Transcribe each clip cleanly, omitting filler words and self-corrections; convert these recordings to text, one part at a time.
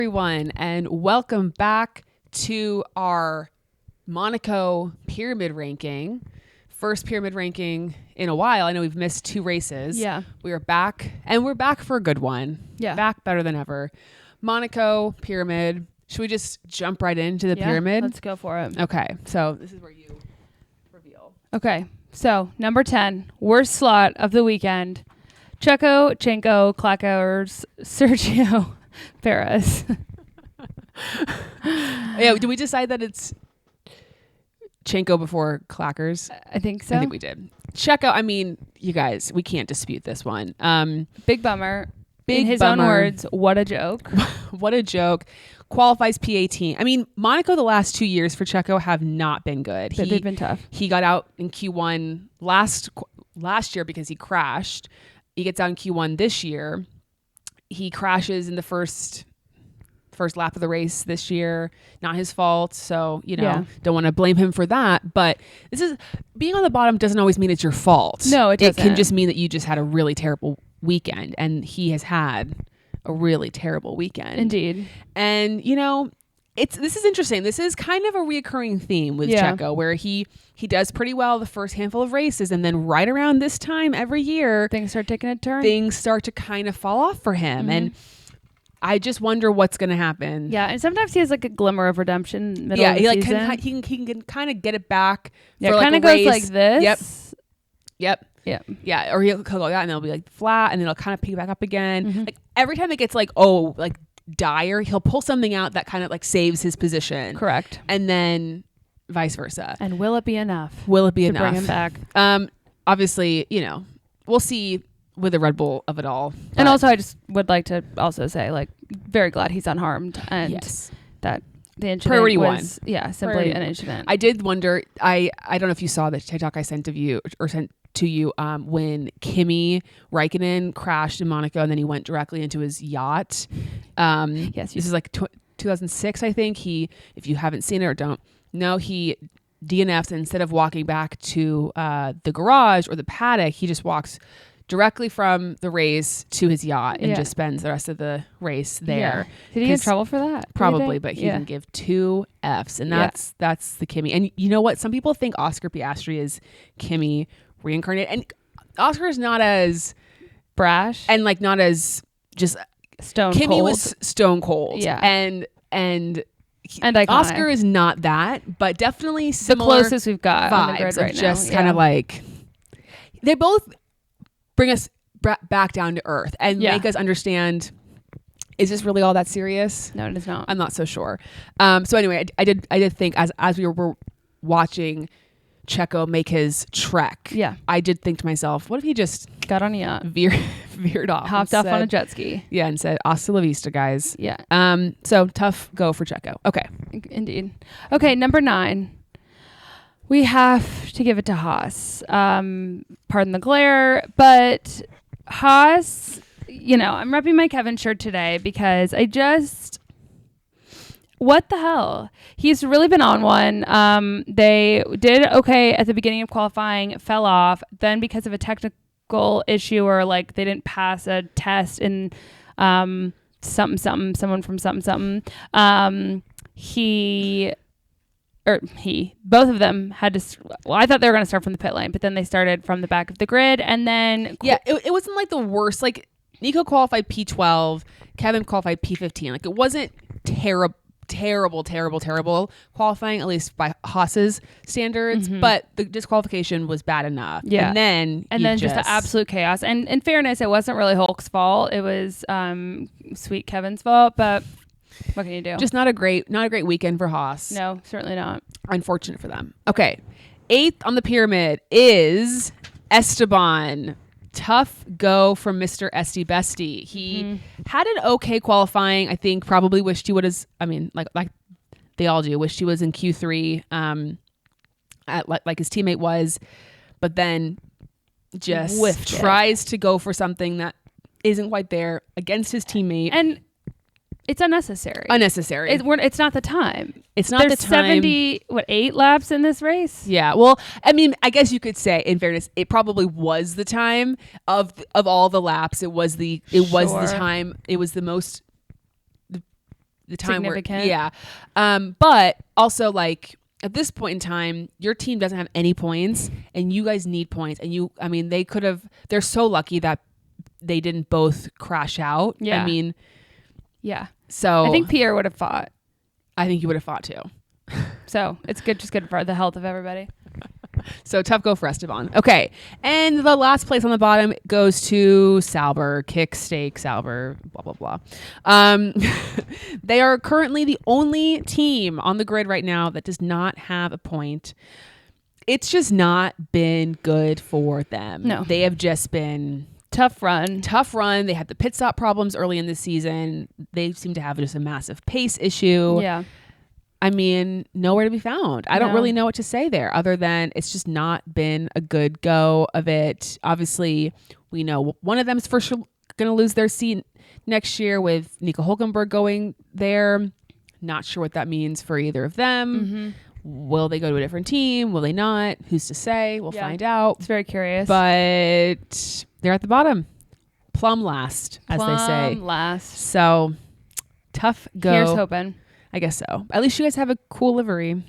Everyone, and welcome back to our Monaco pyramid ranking. First pyramid ranking in a while. I know we've missed 2 races. Yeah. We are back, and we're back for a good one. Yeah. Back better than ever. Monaco pyramid. Should we just jump right into the pyramid? Let's go for it. Okay, so this is where you reveal. Okay, so number 10, worst slot of the weekend. Checo, Chenko, Clackers, Sergio Perez. Yeah, did we decide that it's Chenko before Clackers? I think so. I think we did. Checo, I mean, you guys, we can't dispute this one. Big bummer. Big In his bummer. own words, what a joke. What a joke. Qualifies P18. I mean, Monaco the last 2 years for Checo have not been good. They've been tough. He got out in Q1 last year because he crashed. He gets out in Q1 this year. He crashes in the first lap of the race this year. Not his fault. So, don't want to blame him for that. But being on the bottom doesn't always mean it's your fault. No, it doesn't. It can just mean that you just had a really terrible weekend. And he has had a really terrible weekend. Indeed. And, this is interesting. This is kind of a reoccurring theme with Checo, where he does pretty well the first handful of races, and then right around this time every year, Things start taking a turn. Things start to kind of fall off for him. And I just wonder what's going to happen. Yeah, and sometimes he has like a glimmer of redemption middle of the season. He can kind of get it back. Yeah, for kind of a goes race. like this. Yep. Yeah, or he'll go that, and it'll be like flat, and then it'll kind of pick back up again. Like every time it gets dire, he'll pull something out that kind of like saves his position. Correct. And then vice versa. And will it be enough? Will it be to enough? Bring him back. Obviously, we'll see with the Red Bull of it all. And also, I just would like to also say, very glad he's unharmed, and that the incident Priority was, one. Simply Priority an incident. I did wonder. I don't know if you saw the TikTok I sent to you when Kimi Räikkönen crashed in Monaco and then he went directly into his yacht. Yes, this is like 2006, I think. If you haven't seen it or don't know, he DNFs, and instead of walking back to the garage or the paddock, he just walks directly from the race to his yacht and just spends the rest of the race there. Yeah. Did he get in trouble for that? Probably, but he can give 2 Fs, and that's the Kimi. And you know what? Some people think Oscar Piastri is Kimi reincarnated, and Oscar is not as brash and not as just stone Kimi cold. was stone cold. And iconic. Oscar is not that, but definitely similar. The closest we've got on the grid right now. Just kind of like they both bring us back down to earth and make us understand, is this really all that serious? No, it is not. I'm not so sure. So anyway, I did think as we were watching Checo make his trek, I did think to myself, what if he just got on a yacht, veered off, hopped off on a jet ski, and said hasta la vista, guys. So tough go for Checo. Okay, indeed. Okay, number 9. We have to give it to Haas. Pardon the glare, but Haas, I'm repping my Kevin shirt today because what the hell? He's really been on one. They did okay at the beginning of qualifying, fell off. Then because of a technical issue or they didn't pass a test in someone from something. Both of them had to. Well, I thought they were going to start from the pit lane, but then they started from the back of the grid, and then it wasn't like the worst. Like Nico qualified P12, Kevin qualified P15. Like it wasn't terrible qualifying, at least by Haas's standards, but the disqualification was bad enough. And then just the absolute chaos. And in fairness, it wasn't really Hulk's fault. It was sweet Kevin's fault, but what can you do? Just not a great weekend for Haas. No, certainly not. Unfortunate for them. Okay. 8th on the pyramid is Esteban. Tough go from Mr. Esty Bestie. He had an okay qualifying. I think probably wished he would have, like they all do, wished he was in Q3 like his teammate was, but then just tries to go for something that isn't quite there against his teammate. And it's unnecessary. It's not the time. It's not There's the time. 8 laps in this race? Yeah. Well, I guess you could say, in fairness, it probably was the time of all the laps. It was the time. It was the most the time significant. But also like at this point in time, your team doesn't have any points and you guys need points. And they're so lucky that they didn't both crash out. Yeah. I mean, yeah. So I think Pierre would have fought. I think you would have fought too. So it's just good for the health of everybody. So tough go for Esteban. Okay. And the last place on the bottom goes to Sauber, kick, steak, Sauber, blah, blah, blah. They are currently the only team on the grid right now that does not have a point. It's just not been good for them. No. They have just been... Tough run. They had the pit stop problems early in the season. They seem to have just a massive pace issue. Yeah. I mean, nowhere to be found. I don't really know what to say there other than it's just not been a good go of it. Obviously, we know one of them is for sure going to lose their seat next year with Nico Hülkenberg going there. Not sure what that means for either of them. Mm-hmm. Will they go to a different team? Will they not? Who's to say? We'll find out. It's very curious. But they're at the bottom. Plumb last, as they say. Plumb last. So, tough go. Here's hoping. I guess so. At least you guys have a cool livery.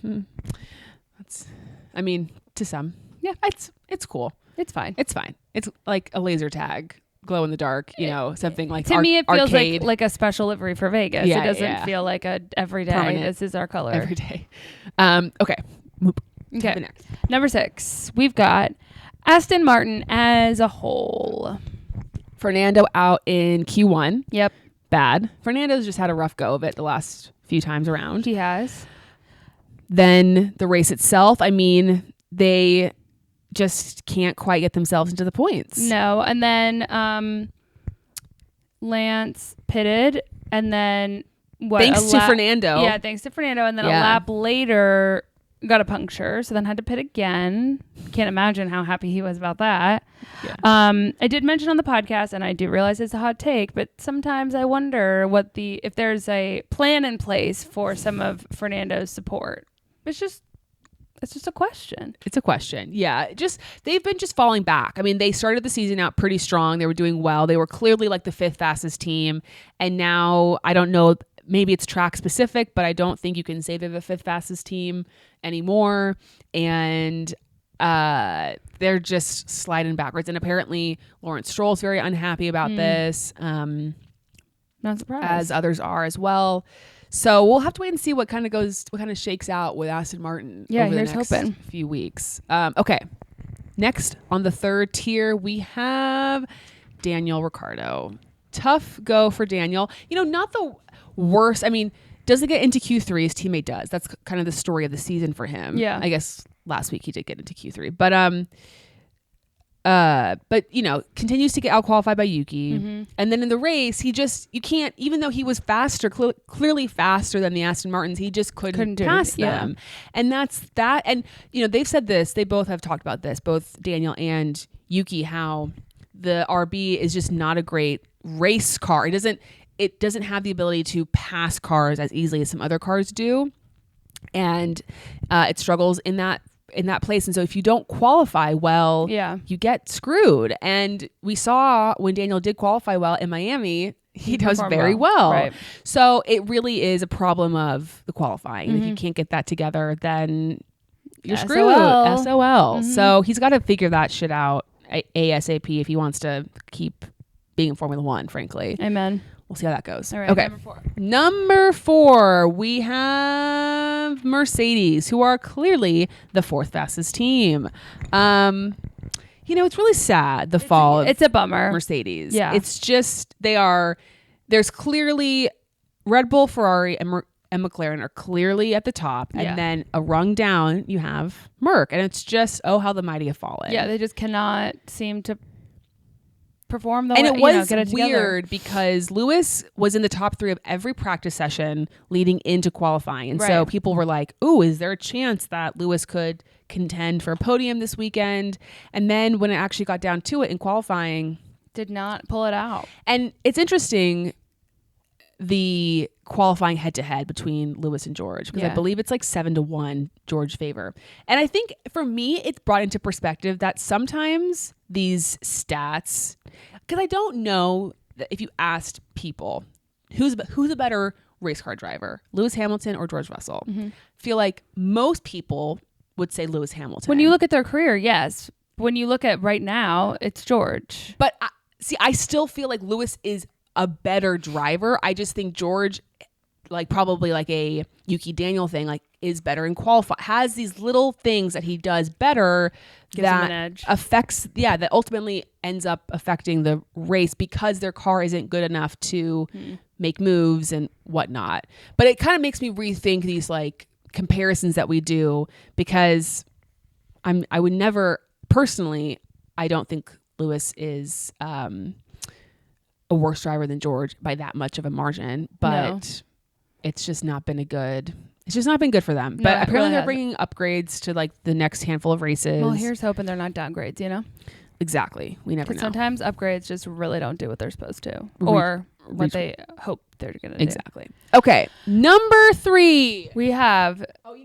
To some. Yeah. It's cool. It's fine. It's fine. It's like a laser tag, glow in the dark, something like to me it feels arcade. like a special livery for Vegas. Yeah, it doesn't feel like a everyday. Permanent. This is our color. Every day. Okay. Okay. The next. Number 6. We've got Aston Martin as a whole. Fernando out in Q1. Yep. Bad. Fernando's just had a rough go of it the last few times around. He has. Then the race itself, they just can't quite get themselves into the points. No. And then Lance pitted and then thanks to Fernando. Yeah, thanks to Fernando. And then a lap later got a puncture, so then had to pit again. Can't imagine how happy he was about that. Yeah. I did mention on the podcast, and I do realize it's a hot take, but sometimes I wonder if there's a plan in place for some of Fernando's support. It's just a question. It's a question. Yeah. They've been just falling back. They started the season out pretty strong. They were doing well. They were clearly like the 5th fastest team. And now I don't know, maybe it's track specific, but I don't think you can say they're the 5th fastest team anymore. And they're just sliding backwards. And apparently Lawrence Stroll's very unhappy about this. Not surprised. As others are as well. So we'll have to wait and see what kind of shakes out with Aston Martin over the next few weeks. Okay. Next on the 3rd tier, we have Daniel Ricciardo. Tough go for Daniel. Not the worst. Doesn't get into Q3. His teammate does. That's kind of the story of the season for him. Yeah. I guess last week he did get into Q3. But continues to get out qualified by Yuki. Mm-hmm. And then in the race, you can't, even though he was faster, clearly faster than the Aston Martins, he just couldn't pass them. Yeah. And that's that. And, they've said this, they both have talked about this, both Daniel and Yuki, how the RB is just not a great race car. It doesn't have the ability to pass cars as easily as some other cars do. And it struggles in that place. And so if you don't qualify well, you get screwed. And we saw when Daniel did qualify well in Miami, he does very well. Right. So it really is a problem of the qualifying. Mm-hmm. If you can't get that together, then you're screwed. SOL. Mm-hmm. So he's got to figure that shit out ASAP if he wants to keep being in Formula One, frankly. Amen. We'll see how that goes. All right, okay. Number 4, we have Mercedes, who are clearly the 4th fastest team. It's really sad, fall of it's a bummer. Mercedes. Yeah. It's just, there's clearly Red Bull, Ferrari, and McLaren are clearly at the top. And then a rung down, you have Merc. And it's just, how the mighty have fallen. Yeah, they just cannot seem to perform the and way, it was get it weird because Lewis was in the top 3 of every practice session leading into qualifying, and so people were like, "Ooh, is there a chance that Lewis could contend for a podium this weekend?" And then when it actually got down to it in qualifying, did not pull it out. And it's interesting, the qualifying head-to-head between Lewis and George, because I believe it's like 7-1 George favor. And I think for me, it's brought into perspective that sometimes these stats, because I don't know that if you asked people who's a better race car driver, Lewis Hamilton or George Russell? Mm-hmm. Feel like most people would say Lewis Hamilton. When you look at their career, yes. When you look at right now, it's George. But I still feel like Lewis is a better driver. I just think George, like probably like a Yuki Daniel thing, like is better in qualify, has these little things that he does better Gives him that an edge. affects, that ultimately ends up affecting the race because their car isn't good enough to make moves and whatnot. But it kind of makes me rethink these like comparisons that we do, because I would never personally, I don't think Lewis is a worse driver than George by that much of a margin, but it's just not been good for them. No, But it apparently really they're hasn't. bringing upgrades to like the next handful of races. Well, here's hoping they're not downgrades, you know? Exactly. We never know. Because sometimes upgrades just really don't do what they're supposed to. Or what they hope they're going to do. Exactly. Okay. Number 3. We have... Oh,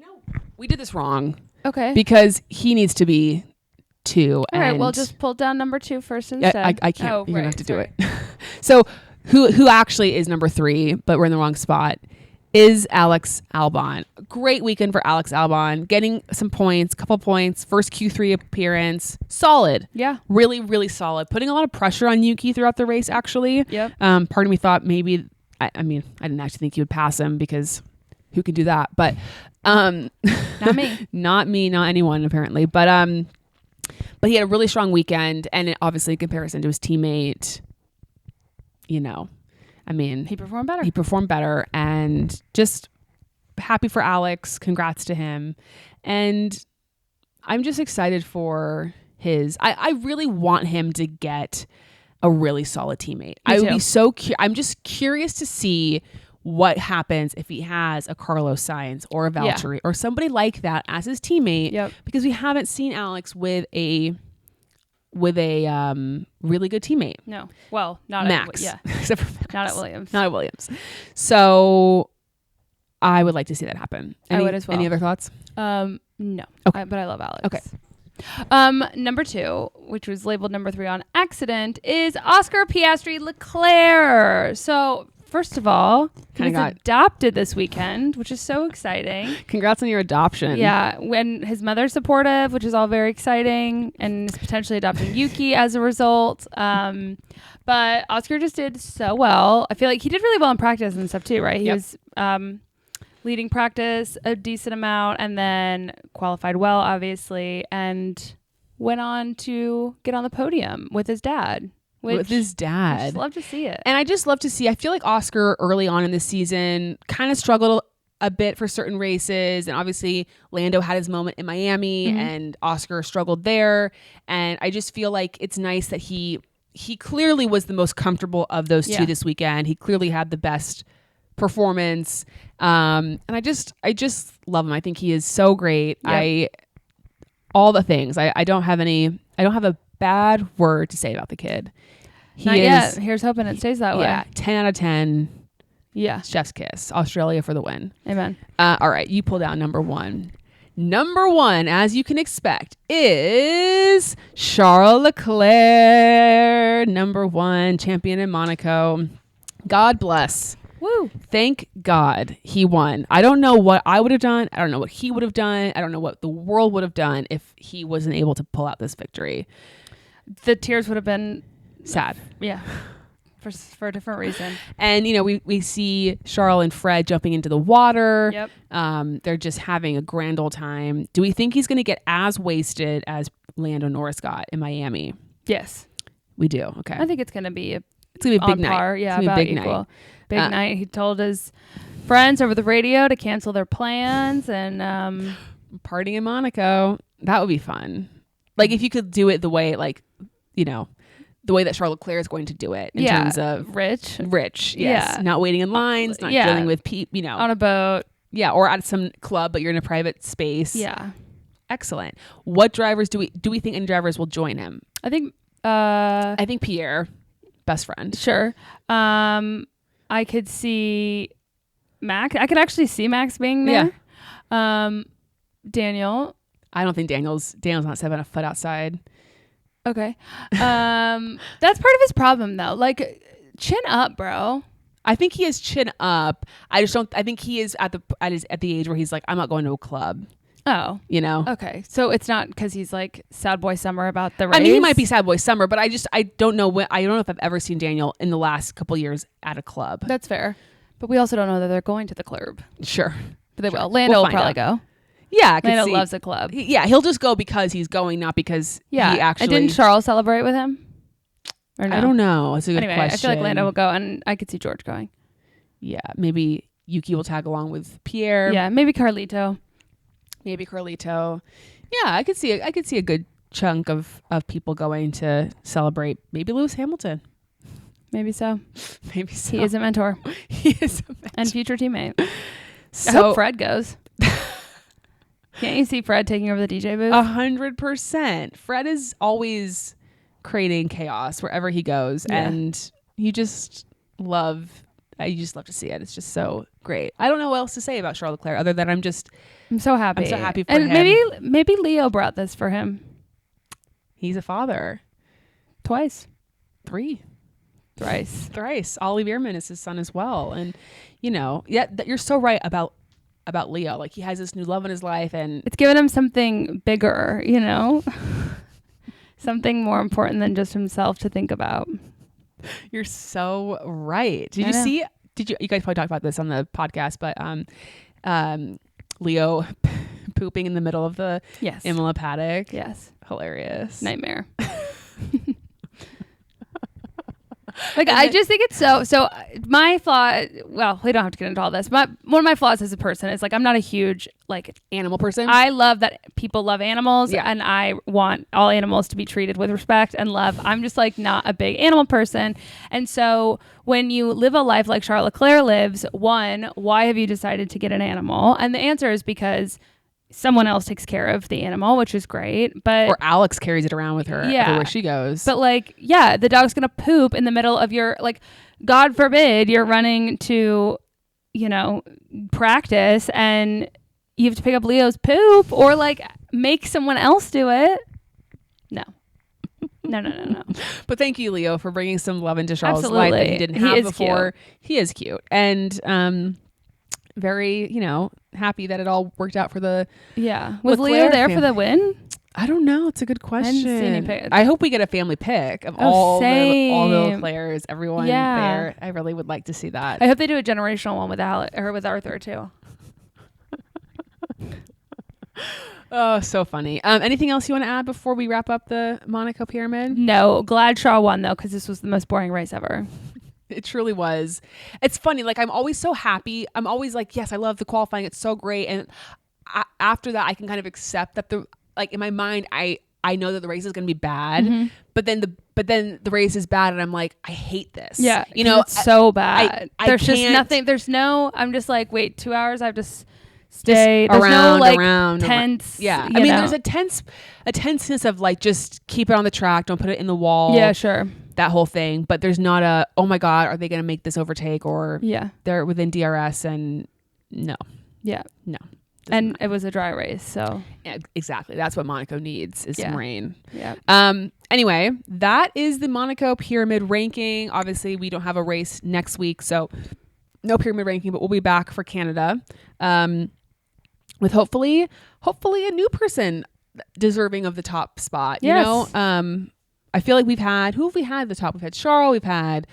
we did this wrong. Okay. Because he needs to be 2. All right, well, just pull down number 2 first instead. I can't. Oh, You're going to have to sorry. do it. So who actually is number 3, but we're in the wrong spot, is Alex Albon. Great weekend for Alex Albon. Getting some points, couple points, first Q3 appearance. Solid. Yeah. Really, really solid. Putting a lot of pressure on Yuki throughout the race, actually. Yep. Part of me thought maybe, I mean, I didn't actually think he would pass him because who can do that? But Not me. not me, not anyone apparently. But he had a really strong weekend, and obviously in comparison to his teammate, I mean, He performed better. he performed better, and just happy for Alex. Congrats to him. And I'm just excited for I really want him to get a really solid teammate. I would be so I'm just curious to see what happens if he has a Carlos Sainz or a Valtteri or somebody like that as his teammate, because we haven't seen Alex with a really good teammate. No. Well, not Max. Except for Max. Not at Williams. Not at Williams. So I would like to see that happen. I would as well. Any other thoughts? No. Okay. But I love Alex. Okay. Number 2, which was labeled number 3 on accident, is Oscar Piastri Leclerc. So first of all, he was adopted this weekend, which is so exciting. Congrats on your adoption. Yeah, when his mother's supportive, which is all very exciting, and is potentially adopting Yuki as a result. But Oscar just did so well. I feel like he did really well in practice and stuff too, right? He was leading practice a decent amount, and then qualified well, obviously, and went on to get on the podium with his dad. With his dad. I just love to see it. And I just love to see, I feel like Oscar early on in the season kind of struggled a bit for certain races. And obviously Lando had his moment in Miami and Oscar struggled there. And I just feel like it's nice that he clearly was the most comfortable of those two this weekend. He clearly had the best performance. And I just love him. I think he is so great. Yep. All the things. I don't have a bad word to say about the kid. Not yet. Here's hoping it stays that way. Yeah, 10 out of 10. Yeah. Chef's kiss. Australia for the win. Amen. All right, you pulled out number 1. Number 1, as you can expect, is Charles Leclerc, number 1, champion in Monaco. God bless. Woo. Thank God he won. I don't know what I would have done. I don't know what he would have done. I don't know what the world would have done if he wasn't able to pull out this victory. The tears would have been sad. Yeah. For a different reason. And, we see Charles and Fred jumping into the water. Yep. They're just having a grand old time. Do we think he's going to get as wasted as Lando Norris got in Miami? Yes. We do. Okay. I think it's going to be a big night. Par. Yeah, it's about big equal. Night. Big night. He told his friends over the radio to cancel their plans and partying in Monaco. That would be fun. Like if you could do it the way, the way that Charles Leclerc is going to do it in terms of rich. Yes. Yeah. Not waiting in lines, not dealing with people, on a boat. Yeah. Or at some club, but you're in a private space. Yeah. Excellent. What drivers do we think any drivers will join him? I think Pierre, best friend. Sure. I could see Max. I could actually see Max being there. Yeah. Daniel. I don't think Daniel's not 7 foot outside. Okay. That's part of his problem though. Like, chin up, bro. I think he has chin up. I just don't. I think he is at the age where he's like, I'm not going to a club. Oh, You know. okay. So it's not because he's like sad boy summer about the race. I mean, he might be sad boy summer, but I don't know when. I don't know if I've ever seen Daniel in the last couple years at a club. That's fair. But we also don't know that they're going to the club. Sure. But they will. Lando will probably go. Yeah, I could Lando see. loves a club. He'll just go because he's going, not because he actually. And didn't Charles celebrate with him? Or no? I don't know. It's a good question. I feel like Lando will go, and I could see George going. Yeah, maybe Yuki will tag along with Pierre. Yeah, maybe Carlito. Yeah, I could see a good chunk of people going to celebrate. Maybe Lewis Hamilton. Maybe so. Maybe so. He is a mentor. He is a mentor. And future teammate. So, I hope Fred goes. Can't you see Fred taking over the DJ booth? 100%. Fred is always creating chaos wherever he goes, and I just love to see it. It's just so great. I don't know what else to say about Charles Leclerc other than I'm so happy. I'm so happy for him. And maybe Leo brought this for him. He's a father. Twice. Thrice. Ollie Bierman is his son as well. And you're so right about Leo. Like, he has this new love in his life, and it's given him something bigger, something more important than just himself to think about. You're so right. Did you guys probably talked about this on the podcast, but Leo pooping in the middle of the Imola paddock. Yes. Hilarious. Nightmare. Like, I just think it's so my flaw, well, we don't have to get into all this, but one of my flaws as a person is, like, I'm not a huge, like, animal person. I love that people love animals, and I want all animals to be treated with respect and love. I'm just, like, not a big animal person. And so when you live a life like Charles Leclerc lives, one, why have you decided to get an animal? And the answer is because someone else takes care of the animal, which is great. Or Alex carries it around with her everywhere she goes. But, like, the dog's going to poop in the middle of your, like, God forbid you're running to, practice and you have to pick up Leo's poop or, like, make someone else do it. No. But thank you, Leo, for bringing some love into Charles' life that he didn't have before. Cute. He is cute. And, very, happy that it all worked out for the Was Leo there for the win? I don't know. It's a good question. I didn't see any pic. I hope we get a family pic of all the Leclercs, everyone there. I really would like to see that. I hope they do a generational one with Arthur too. Oh, so funny. Anything else you want to add before we wrap up the Monaco Pyramid? No. Glad Shaw won though, because this was the most boring race ever. It truly was. It's funny. Like, I'm always so happy. I'm always like, yes, I love the qualifying. It's so great. And after that, I can kind of accept that in my mind, I know that the race is going to be bad, but then the race is bad. And I'm like, I hate this. Yeah. It's so bad. There's just nothing. I'm just like, wait, 2 hours. I have to stay around, tense. Yeah. I mean, there's a tenseness of, like, just keep it on the track. Don't put it in the wall. Yeah, sure. That whole thing, but there's not a, oh my God, are they going to make this overtake, or they're within DRS, and no. And it was a dry race, so exactly. That's what Monaco needs is some rain. Yeah. Anyway, that is the Monaco Pyramid ranking. Obviously, we don't have a race next week, so no pyramid ranking, but we'll be back for Canada, with hopefully a new person deserving of the top spot. Yes. I feel like who have we had at the top? We've had Charles, we've had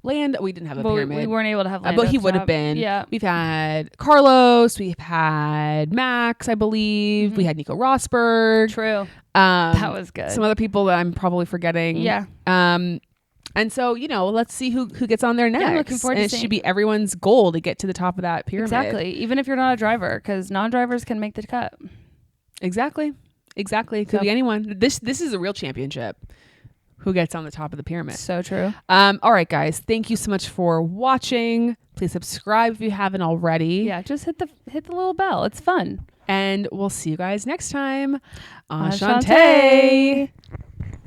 Land. We didn't have a pyramid. We weren't able to have Lando, but he would have been. Yeah. We've had Carlos, we've had Max, I believe. We had Nico Rosberg. True. That was good. Some other people that I'm probably forgetting. Yeah. And so, let's see who gets on there next. Yeah, I'm looking forward to it should be everyone's goal to get to the top of that pyramid. Exactly. Even if you're not a driver, because non-drivers can make the cut. Exactly. Could be anyone. This is a real championship. Who gets on the top of the pyramid? So true. All right, guys. Thank you so much for watching. Please subscribe if you haven't already. Yeah, just hit the little bell. It's fun. And we'll see you guys next time. Enchanté.